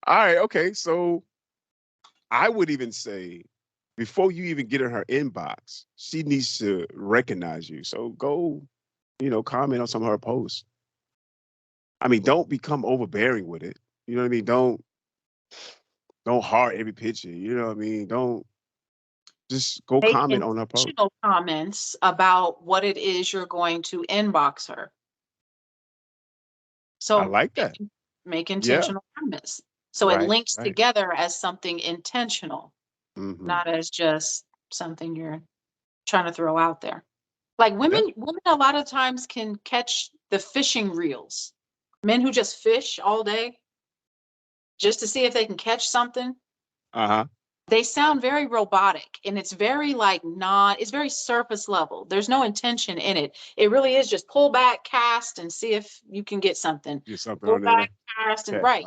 All right, okay. So I would even say before you even get in her inbox, she needs to recognize you. So go, comment on some of her posts. I mean, don't become overbearing with it. You know what I mean? Don't heart every picture. You know what I mean? Don't just go Make comment on her post. intentional comments about what it is you're going to inbox her. I So like that. make Yeah. intentional comments. So it Right. links Right. together as something intentional, Hmm. not as just something you're trying to throw out there. Like Yeah. women a lot of times can catch the fishing reels. Men who just fish all day just to see if they can catch something. Uh huh. They sound very robotic, and it's very like not, it's very surface level. There's no intention in it. It really is just pull back, cast, and see if you can get something. Get something Pull on there. back, cast, and Catch. right.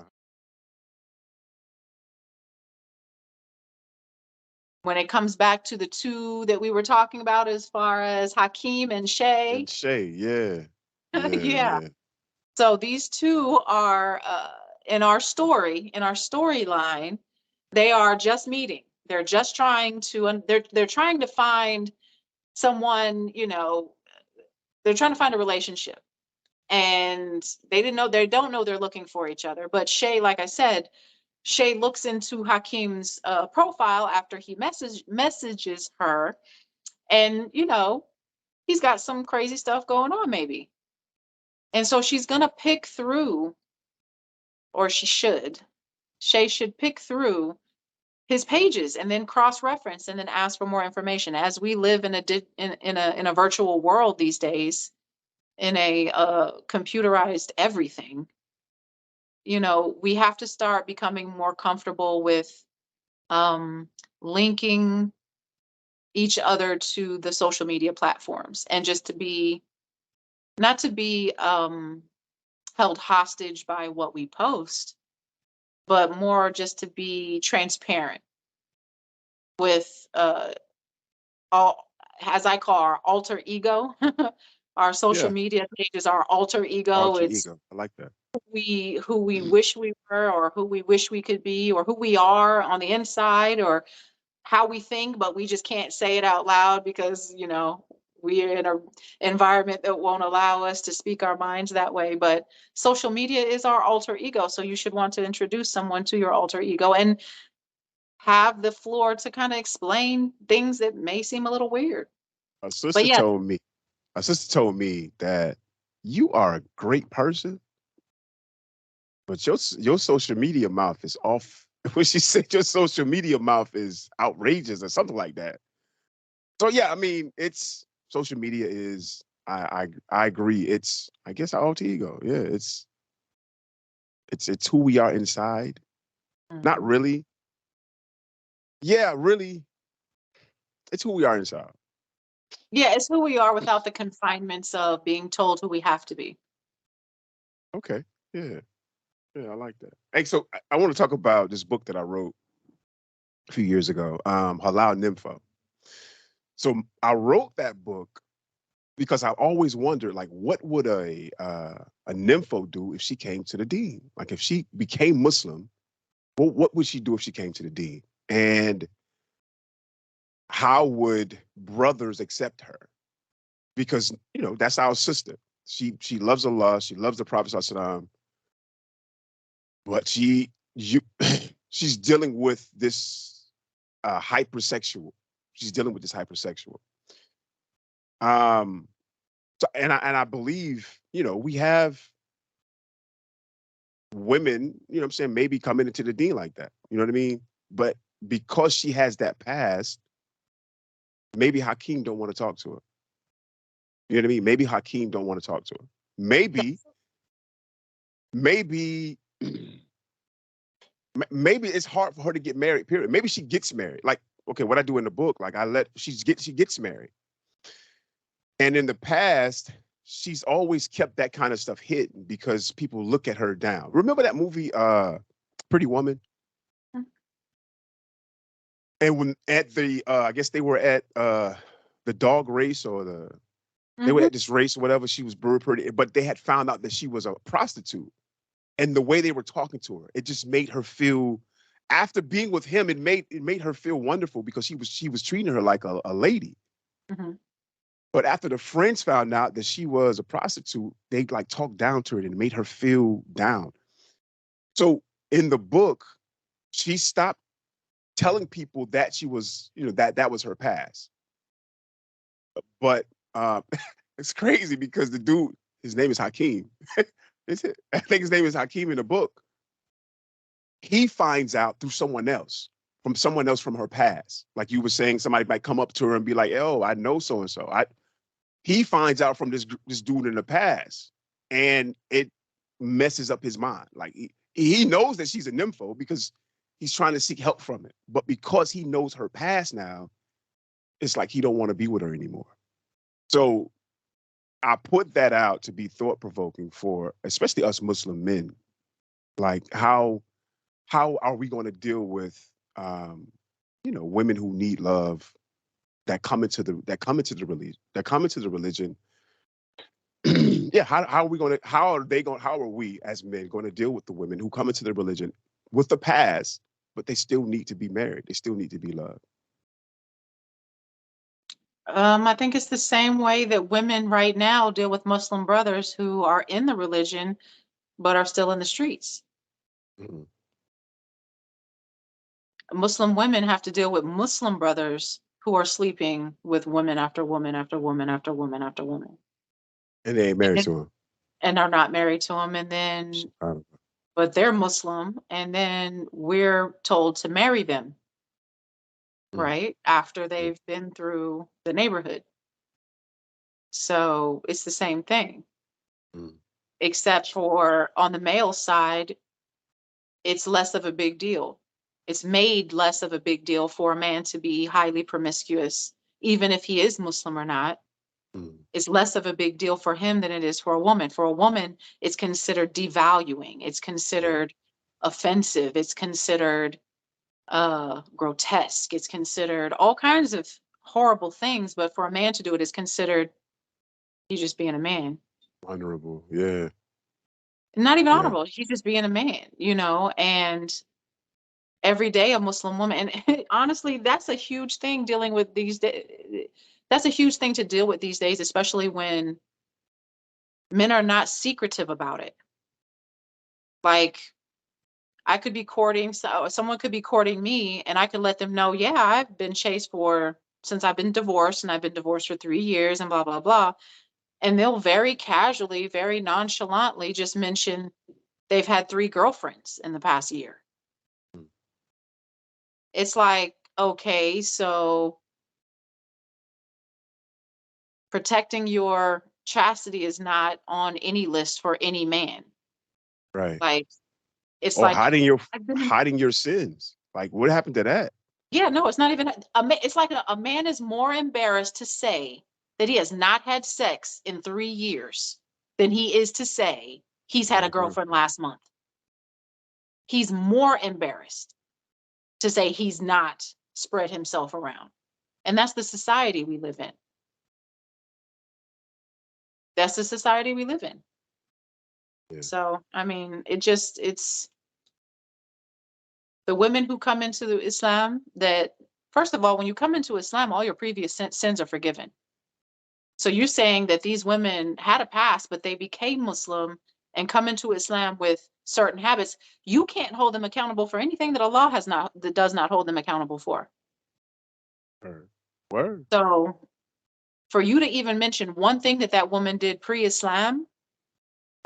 When it comes back to the two that we were talking about as far as Hakeem and And Shay, Shay. Yeah. Yeah. yeah. Yeah. So these two are in our storyline, they are just meeting. They're just trying to, and they're trying to find someone, they're trying to find a relationship. And they don't know they're looking for each other. But Shay, like I said, Shay looks into Hakeem's profile after he messages her, and he's got some crazy stuff going on, maybe. And so she's gonna pick through, or she should. Shay should pick through his pages and then cross-reference and then ask for more information. As we live in a virtual world these days, in a computerized everything, we have to start becoming more comfortable with um, linking each other to the social media platforms, and just to be not to be held hostage by what we post, but more just to be transparent with all, as I call our alter ego. Our social Yeah. media page is our alter ego. Alter It's ego. I like that. who we wish we were, or who we wish we could be, or who we are on the inside, or how we think, but we just can't say it out loud because we're in an environment that won't allow us to speak our minds that way. But social media is our alter ego, so you should want to introduce someone to your alter ego and have the floor to kind of explain things that may seem a little weird. A But sister yeah, told me. A sister told me that you are a great person, but your social media mouth is off. When she said your social media mouth is outrageous or something like that. So yeah, I mean, it's social media is. I agree. It's, I guess, our alter ego. Yeah, it's who we are inside. Not mhm. really. Yeah, really. It's who we are inside. Yeah, it's who we are without the confinements of being told who we have to be. Okay. Yeah. Yeah, I like that. Hey, so I want to talk about this book that I wrote a few years ago, Halal Nympho. So I wrote that book because I always wondered, like, what would a nympho do if she came to the dean? Like, if she became Muslim, what would she do if she came to the dean? And how would brothers accept her? Because that's our sister. She loves Allah, she loves the Prophet Sallallahu, but she's dealing with this hypersexual. She's dealing with this hypersexual. Um, so, and I believe we have women, what I'm saying, maybe coming into the dean like that. You know what I mean? But because she has that past, maybe Hakeem don't want to talk to her. You know what I mean? Maybe Hakeem don't want to talk to her. Maybe, maybe, maybe it's hard for her to get married. Period. Maybe she gets married. Like, okay, what I do in the book, like she gets married, and in the past, she's always kept that kind of stuff hidden because people look at her down. Remember that movie, Pretty Woman? And when at the I guess they were at the dog race, or they were Mm-hmm. at this race or whatever, she was very pretty, but they had found out that she was a prostitute. And the way they were talking to her, it just made her feel. After being with him, it made her feel wonderful because she was treating her like a lady. Mhm. But after the friends found out that she was a prostitute, they like talked down to her and it made her feel down. So in the book, she stopped telling people that she was, that was her past. But it's crazy because the dude, his name is Hakeem. I think his name is Hakeem in the book. He finds out through someone else from her past. Like you were saying, somebody might come up to her and be like, "Oh, I know so and so." He finds out from this dude in the past, and it messes up his mind. Like he knows that she's a nympho because he's trying to seek help from it, but because he knows her past now, it's like he don't want to be with her anymore. So I put that out to be thought provoking for especially us Muslim men. Like how are we going to deal with women who need love that come into the religion. Yeah, how are we going to how are we as men going to deal with the women who come into the religion with the past, but they still need to be married, they still need to be loved. I think it's the same way that women right now deal with Muslim brothers who are in the religion but are still in the streets. Mhm. Muslim women have to deal with Muslim brothers who are sleeping with woman after woman after woman after woman after woman, And they ain't married and to him. are not married to them. And then, Um, but they're Muslim, and then we're told to marry them, mm, right? After mm, they've been through the neighborhood. So it's the same thing, mm. except for on the male side, it's less of a big deal. It's made less of a big deal for a man to be highly promiscuous, even if he is Muslim or not. Mm. It's less of a big deal for him than it is for a woman. For a woman, it's considered devaluing. It's Yeah, considered offensive. It's considered grotesque. It's considered all kinds of horrible things. But for a man to do it is considered he's just being a man. honorable. Yeah, Not even yeah. honorable. He's just being a man, you know, and every day a Muslim woman. And honestly, that's a huge thing dealing with these days. That's a huge thing to deal with these days, especially when men are not secretive about it. Like I could be courting, so someone could be courting me and I could let them know, yeah, I've been chased for since I've been divorced and I've been divorced for 3 years and blah, blah, blah. And they'll very casually, very nonchalantly just mention they've had 3 girlfriends in the past year. Mm. It's like, okay, so protecting your chastity is not on any list for any man. Right. Like, it's Or like, hiding your I've been in, hiding your sins. Like what happened to that? yeah, no, it's not even it's like a man is more embarrassed to say that he has not had sex in 3 years than he is to say he's had Had a a girl. girlfriend last month. He's more embarrassed to say he's not spread himself around. And that's the society we live in. That's the society we live in. Yeah. So, I mean, it's the women who come into the Islam that, first of all, when you come into Islam, all your previous sins are forgiven. So you're saying that these women had a past, but they became Muslim and come into Islam with certain habits. You can't hold them accountable for anything that Allah has not, that does not hold them accountable for. Word. Word. So for you to even mention one thing that that woman did pre-Islam,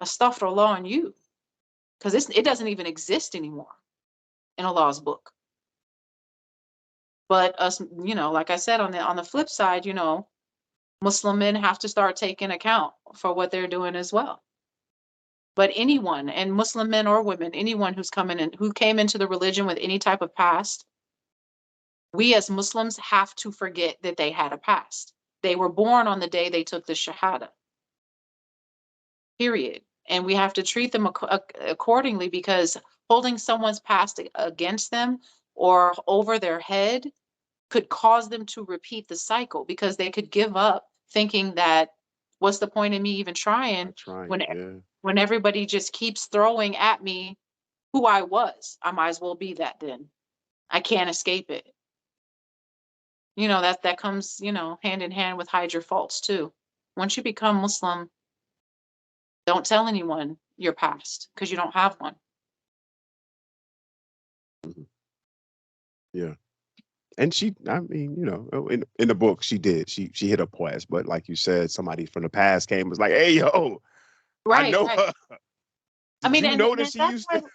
astaghfirullah on you, because it doesn't even exist anymore in Allah's book. But us, like I said, on the flip side, Muslim men have to start taking account for what they're doing as well. But anyone, and Muslim men or women, anyone who's coming in, who came into the religion with any type of past, we as Muslims have to forget that they had a past. They were born on the day they took the Shahada, period. And we have to treat them accordingly, because holding someone's past against them or over their head could cause them to repeat the cycle, because they could give up thinking that what's the point in me even trying Not trying. when Yeah. when everybody just keeps throwing at me who I was. I might as well be that then. I can't escape it. That comes, hand in hand with hide your faults too. Once you become Muslim, don't tell anyone your past because you don't have one. Mhm. Yeah. And she, I mean, in the book, she did. She hit a pause, but like you said, somebody from the past came and was like, "Hey, yo, I Right, know right. her. I Did mean, you and, know and that at she that used to?" point,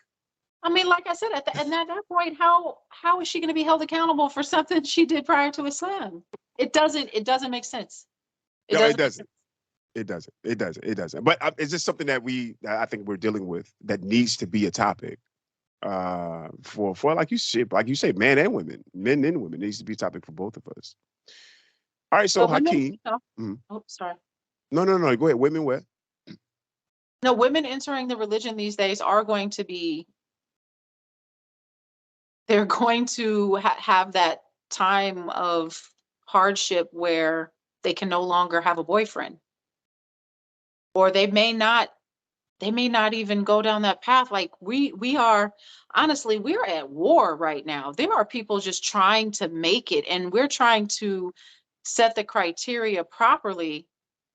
I mean, like I said, at that point, how is she going to be held accountable for something she did prior to Islam? It doesn't make sense. It No, it doesn't make doesn't. sense. It doesn't. It doesn't. It doesn't. But it's just something that I think we're dealing with that needs to be a topic for like you say, men and women needs to be a topic for both of us. All right, so But women, Hakeem. Mhm. oh, sorry. No. Go ahead. Women, what? No, women entering the religion these days are going to be, they're going to have that time of hardship where they can no longer have a boyfriend, or they may not even go down that path. Like we are, honestly, we're at war right now. There are people just trying to make it, and we're trying to set the criteria properly,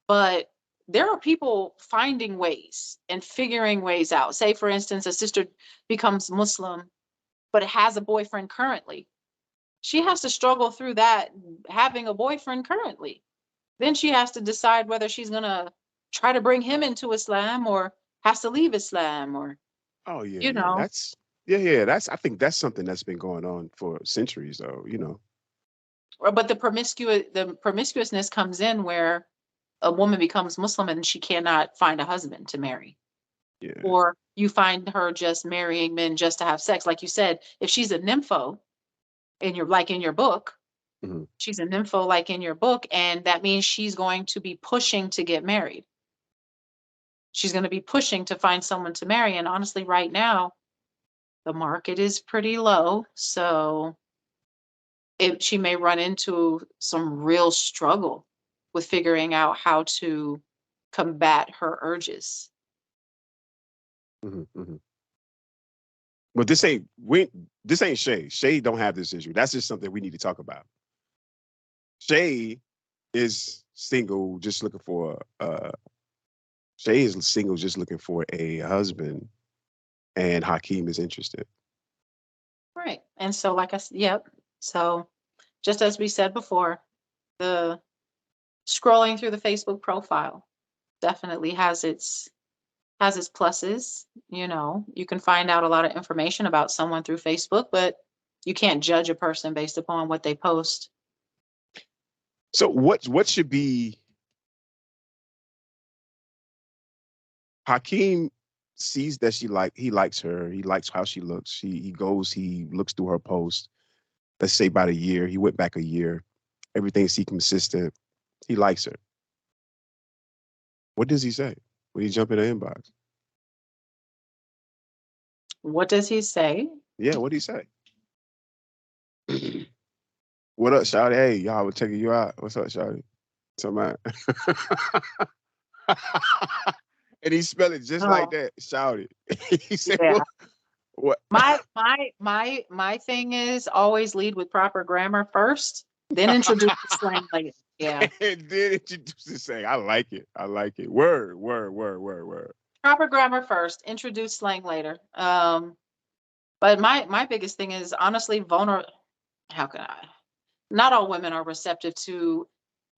but there are people finding ways and figuring ways out. Say, for instance, a sister becomes Muslim but has a boyfriend currently. She has to struggle through that, having a boyfriend currently. Then she has to decide whether she's going to try to bring him into Islam or has to leave Islam, or, Oh yeah, you yeah. know. Yeah. I think that's something that's been going on for centuries, though. But the promiscuousness comes in where a woman becomes Muslim and she cannot find a husband to marry. Yeah. Or you find her just marrying men just to have sex. Like you said, if she's a nympho in your book, Mhm. she's a nympho like in your book, and that means she's going to be pushing to get married. She's going to be pushing to find someone to marry. And honestly, right now, the market is pretty low. So she may run into some real struggle with figuring out how to combat her urges. Mhm. But this ain't Shay. Shay don't have this issue. That's just something we need to talk about. Shay is single, just looking for Shay is single, just looking for a husband, and Hakeem is interested. Right. And so, like I said, yep. So, just as we said before, the scrolling through the Facebook profile definitely has its pluses. You can find out a lot of information about someone through Facebook, but you can't judge a person based upon what they post. So what should be Hakeem sees that he likes her, he likes how she looks. He looks through her post. Let's say about a year. He went back a year. Everything seems consistent. He likes her. What does he say when he jump in the inbox? What does he say? Yeah, what do he say? What up, Shawty? Hey, y'all, we're checking you out. What's up, Shawty? So man. And he spelled it just like Oh, that. Shouted. He said, yeah. what? My thing is always lead with proper grammar first, then introduce the slang later. Yeah. And then introduce the saying. I like it. I like it. Word, word, word, word, word. Proper grammar first, introduce slang later. But my biggest thing is honestly vulnerable. How can I? Not all women are receptive to.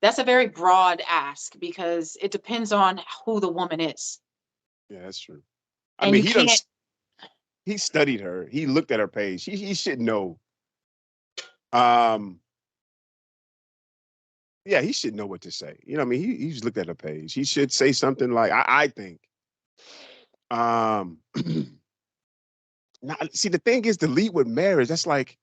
That's a very broad ask because it depends on who the woman is, Yeah, that's true. I and mean, you can't he studied her. He looked at her page. He should know. Um, yeah, he should know what to say. You know what I mean? He just looked at her page. He should say something like, I think. Um Now, see, the thing is, to lead with marriage, that's like,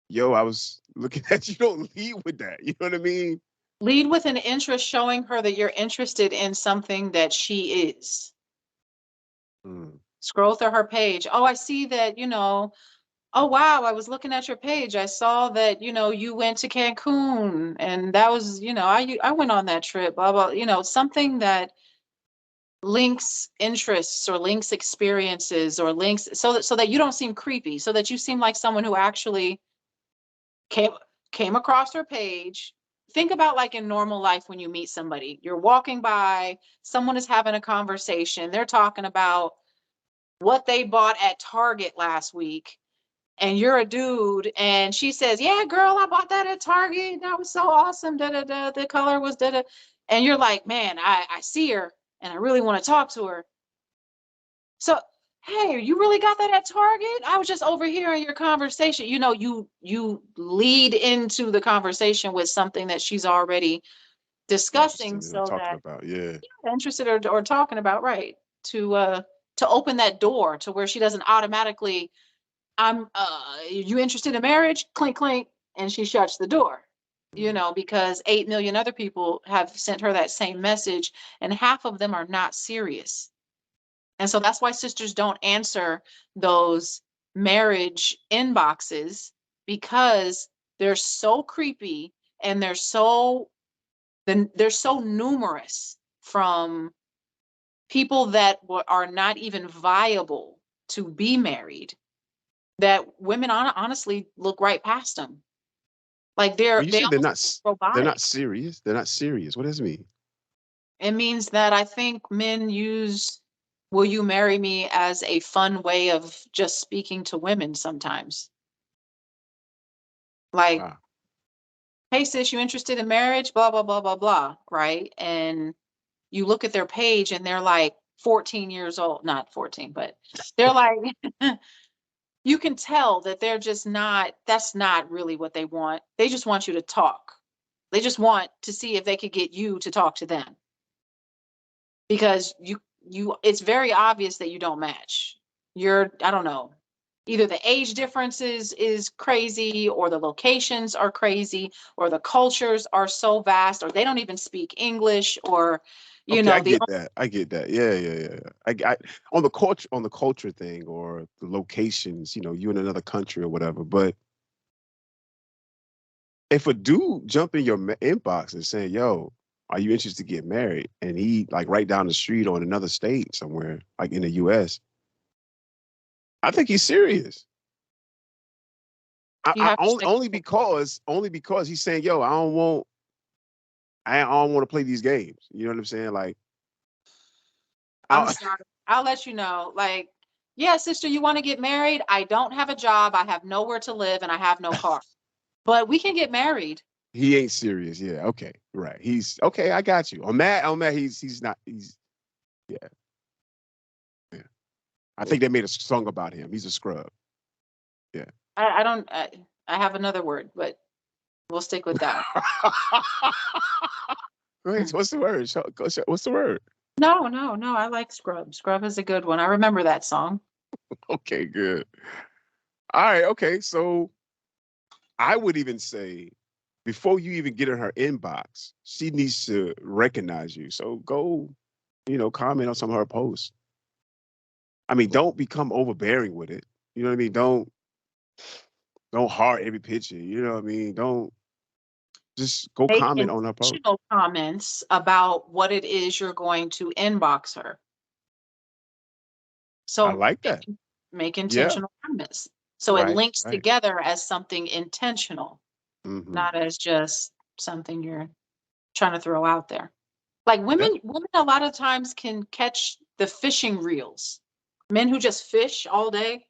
yo, I was looking at you. Don't lead with that. You know what I mean? lead with an interest, showing her that you're interested in something that she is. Mm. Scroll through her page. Oh, I see that, oh wow, I was looking at your page. I saw that, you went to Cancun and that was, I went on that trip, blah blah, something that links interests or links experiences or links so that you don't seem creepy, so that you seem like someone who actually came came across her page. Think about like in normal life when you meet somebody, you're walking by, someone is having a conversation, they're talking about what they bought at Target last week, and you're a dude, and she says, "Yeah, girl, I bought that at Target. That was so awesome. Da da da. The color was da da." And you're like, "Man, I see her, and I really want to talk to her." So, hey, you really got that at Target? I was just overhearing your conversation. You lead into the conversation with something that she's already discussing, Interested in so talking that about. Yeah. interested or talking about, right? To open that door to where she doesn't automatically, I'm you interested in marriage? Clink clink, and she shuts the door. Mhm. Because 8 million other people have sent her that same message, and half of them are not serious. And so that's why sisters don't answer those marriage inboxes, because they're so creepy, and they're so numerous from people that are not even viable to be married, that women honestly look right past them. Like When you they say almost they're not robotic. serious. They're not serious. What does it mean? It means that I think men use "will you marry me" as a fun way of just speaking to women sometimes. Like, Wow. "Hey sis, you interested in marriage? Blah blah blah blah blah," right? And you look at their page and they're like 14 years old, not 14, but they're like you can tell that they're just not, that's not really what they want. They just want you to talk. They just want to see if they could get you to talk to them, because it's very obvious that you don't match. I don't know, either the age differences is crazy, or the locations are crazy, or the cultures are so vast, or they don't even speak English, or Okay, I the get that. I get that. Yeah, yeah, yeah. Yeah. On the culture thing or the locations. You in another country or whatever. But if a dude jump in your inbox and say, "Yo, are you interested to get married?" and he like right down the street or in another state somewhere, like in the U.S., I think he's serious. you have to check. Only because he's saying, "Yo, I don't want to play these games." You know what I'm saying? Like, I'm I, sorry. I'll let you know. Like, yeah, sister, you want to get married? I don't have a job. I have nowhere to live, and I have no car. But we can get married. he ain't serious. Yeah. Okay. Right. He's okay. I got you. On that. He's not. He's yeah. Yeah. I think they made a song about him. He's a scrub. Yeah. I don't. I have another word, but we'll stick with that Wait, one. what's the word? What's the word? No, no, no. I like Scrub. Scrub is a good one. I remember that song. Okay, good. All right, okay. So I would even say before you even get in her inbox, she needs to recognize you. So go, comment on some of her posts. I mean, don't become overbearing with it. You know what I mean? Don't heart every picture. You know what I mean? Don't just go Make comment on her post. intentional comments about what it is you're going to inbox her. I So like that. make Yeah. intentional comments. So it Right. links Right. together as something intentional, Hmm. not as just something you're trying to throw out there. Like Yeah. women a lot of times can catch the fishing reels. Men who just fish all day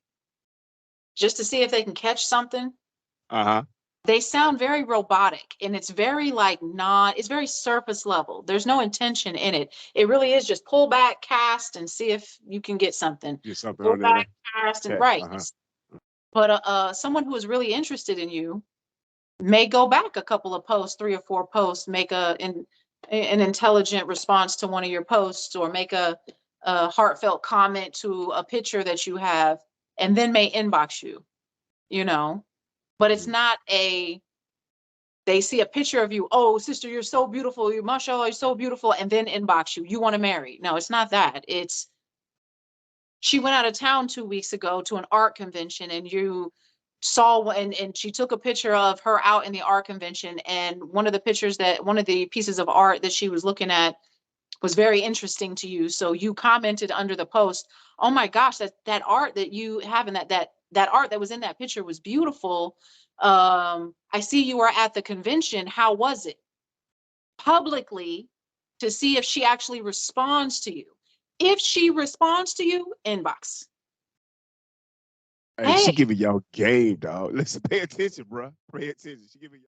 just to see if they can catch something, Uh huh. they sound very robotic, and it's very like not, it's very surface level. There's no intention in it. It really is just pull back, cast, and see if you can get something. Get something Pull on there. back, cast, and Catch. right. Uh huh. But someone who is really interested in you may go back a couple of posts, 3 or 4 posts, make an intelligent response to one of your posts, or make a heartfelt comment to a picture that you have, and then may inbox you, you know. But it's Mhm. not a, they see a picture of you, "Oh, sister, you're so beautiful. You, mashallah, you're so beautiful," and then inbox you, "You want to marry." No, it's not that. It's, she went out of town 2 weeks ago to an art convention, and you saw, and she took a picture of her out in the art convention, and one of the pieces of art that she was looking at was very interesting to you. So you commented under the post, "Oh my gosh, that art that you have in that art that was in that picture was beautiful. I see you were at the convention. How was it?" Publicly, to see if she actually responds to you. If she responds to you, inbox. Hey, she Hey, giving y'all game, dog. Listen, pay attention, bro. Pay attention. She giving